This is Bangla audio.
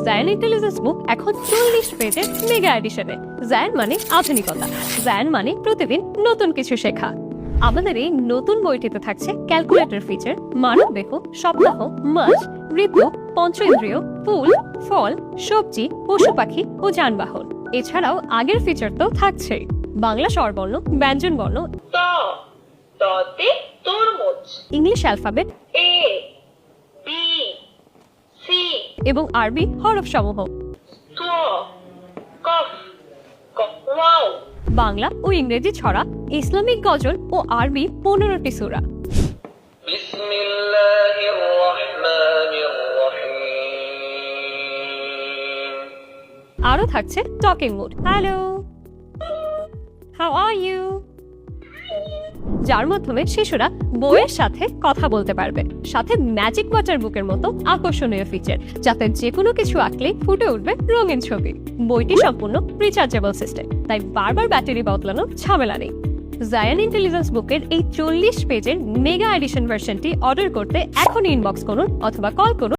জায়ান ইন্টেলিজেন্স বুক এখন 40 পেজের মেগা এডিশনে। জায়ান মানে আধুনিকতা, জায়ান মানে প্রতিদিন নতুন কিছু শেখা। আমাদের এই নতুন বইটিতে থাকছে ক্যালকুলেটর ফিচার, মানবদেহ, সপ্তাহ, মাস, ঋতু, পঞ্চেন্দ্রিয়, ফুল, ফল, সবজি, পশু পাখি ও যানবাহন। এছাড়াও আগের ফিচার তো থাকছেই, বাংলা স্বরবর্ণ, ব্যঞ্জন বর্ণ, ততে তরমুজ, English alphabet, A B C, এবং আরবি হরফ সমূহ। ত কফ ওয়াও। বাংলা ও ইংরেজি ছড়া, ইসলামিক গজল ও আরবি 15টি সূরা। বিসমিল্লাহির রহমানির রহিম। আরো থাকছে talking mode, hello, how are you, যার মাধ্যমে শিশুরা বইয়ের সাথে কথা বলতে পারবে। সাথে ম্যাজিক ওয়াটার বুকের মতো আকর্ষণীয় ফিচার, যাতে যে কোনো কিছু আঁকলেই ফুটে উঠবে রঙিন ছবি। বইটি সম্পূর্ণ রিচার্জেবল সিস্টেম, তাই বারবার ব্যাটারি বদলানোর ঝামেলা নেই। জায়ান ইন্টেলিজেন্স বুকের এই 40 পেজের মেগা এডিশন ভার্সনটি অর্ডার করতে এখনই ইনবক্স করুন অথবা কল করুন